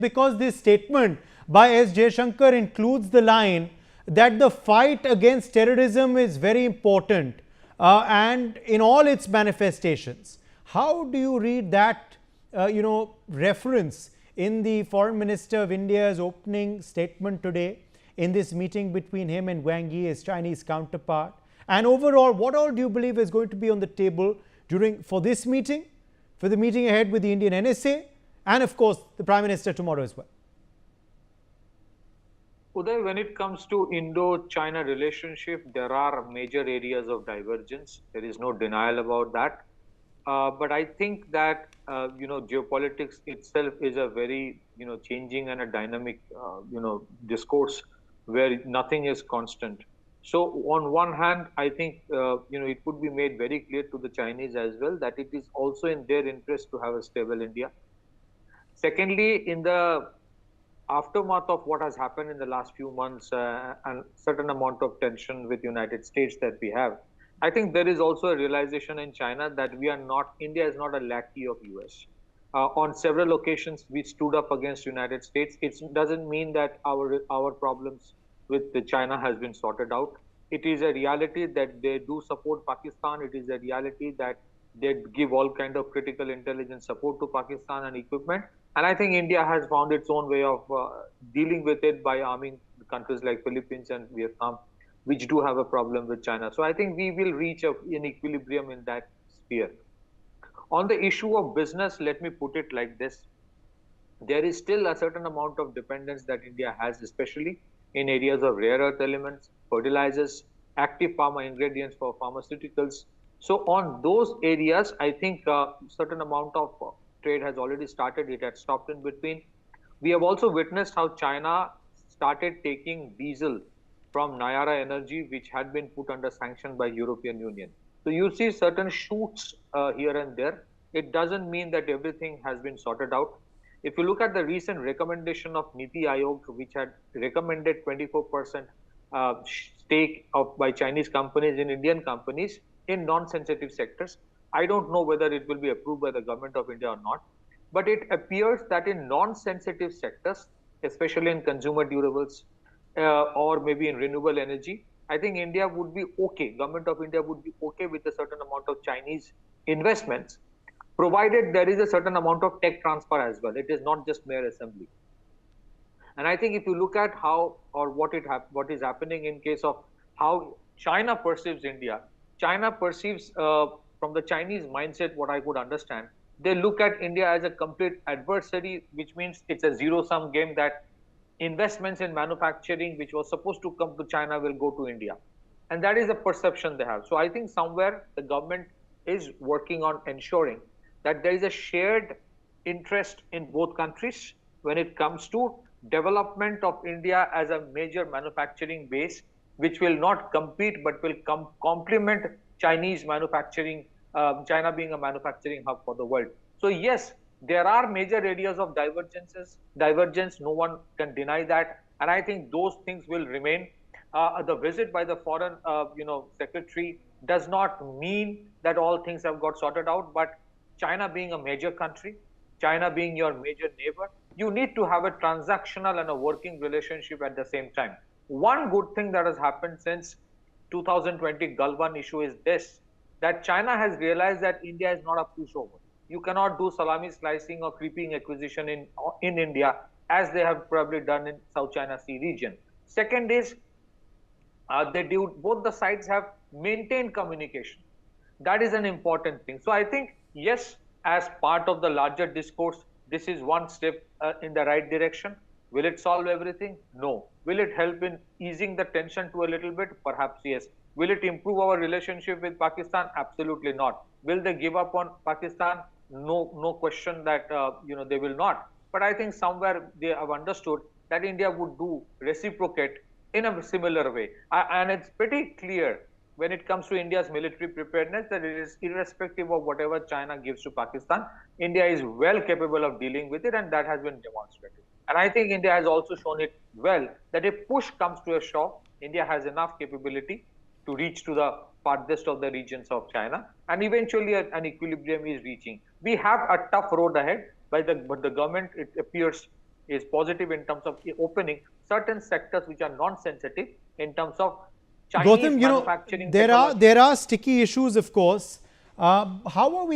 because this statement by S. Jaishankar includes the line that the fight against terrorism is very important and in all its manifestations. How do you read that, reference in the Foreign Minister of India's opening statement today in this meeting between him and Wang Yi, his Chinese counterpart? And overall, what all do you believe is going to be on the table for this meeting, for the meeting ahead with the Indian NSA, and of course the Prime Minister tomorrow as well? Uday, when it comes to Indo-China relationship, there are major areas of divergence. There is no denial about that. But I think that geopolitics itself is a very changing and a dynamic discourse where nothing is constant. So on one hand, I think it would be made very clear to the Chinese as well that it is also in their interest to have a stable India. Secondly, in the aftermath of what has happened in the last few months and certain amount of tension with United States that we have, I think there is also a realization in China that India is not a lackey of US. On several occasions, we stood up against United States. It doesn't mean that our problems with China has been sorted out. It is a reality that they do support Pakistan. It is a reality that they give all kind of critical intelligence support to Pakistan and equipment. And I think India has found its own way of dealing with it by arming countries like Philippines and Vietnam, which do have a problem with China. So I think we will reach an equilibrium in that sphere. On the issue of business, let me put it like this. There is still a certain amount of dependence that India has, especially in areas of rare earth elements, fertilizers, active pharma ingredients for pharmaceuticals. So on those areas, I think a certain amount of trade has already started. It had stopped in between. We have also witnessed how China started taking diesel from Nayara Energy, which had been put under sanction by European Union. So you see certain shoots here and there. It doesn't mean that everything has been sorted out. If you look at the recent recommendation of Niti Aayog, which had recommended 24% stake by Chinese companies in Indian companies in non-sensitive sectors, I don't know whether it will be approved by the government of India or not. But it appears that in non-sensitive sectors, especially in consumer durables or maybe in renewable energy, I think India would be okay. Government of India would be okay with a certain amount of Chinese investments, provided there is a certain amount of tech transfer as well. It is not just mere assembly. And I think if you look at how or what is happening in case of how China perceives India, China perceives from the Chinese mindset, what I could understand, they look at India as a complete adversary, which means it's a zero-sum game that investments in manufacturing, which was supposed to come to China, will go to India. And that is the perception they have. So I think somewhere the government is working on ensuring that there is a shared interest in both countries when it comes to development of India as a major manufacturing base, which will not compete but will complement Chinese manufacturing, China being a manufacturing hub for the world. So yes, there are major areas of divergence. No one can deny that. And I think those things will remain. The visit by the foreign secretary does not mean that all things have got sorted out. But China being a major country, China being your major neighbor, you need to have a transactional and a working relationship at the same time. One good thing that has happened since 2020 Galwan issue is this, that China has realized that India is not a pushover. You cannot do salami slicing or creeping acquisition in India as they have probably done in South China Sea region. Second is, both the sides have maintained communication. That is an important thing. So I think, yes, as part of the larger discourse, this is one step in the right direction. Will it solve everything? No. Will it help in easing the tension to a little bit? Perhaps yes. Will it improve our relationship with Pakistan? Absolutely not. Will they give up on Pakistan? No question that they will not. But I think somewhere they have understood that India would reciprocate in a similar way. And it's pretty clear when it comes to India's military preparedness that it is irrespective of whatever China gives to Pakistan, India is well capable of dealing with it, and that has been demonstrated. And I think India has also shown it well that if push comes to a shove, India has enough capability to reach to the farthest of the regions of China, and eventually an equilibrium is reaching. We have a tough road ahead, but the government, it appears, is positive in terms of opening certain sectors which are non-sensitive in terms of Chinese Gautam, manufacturing there technology. are sticky issues, of course. How are we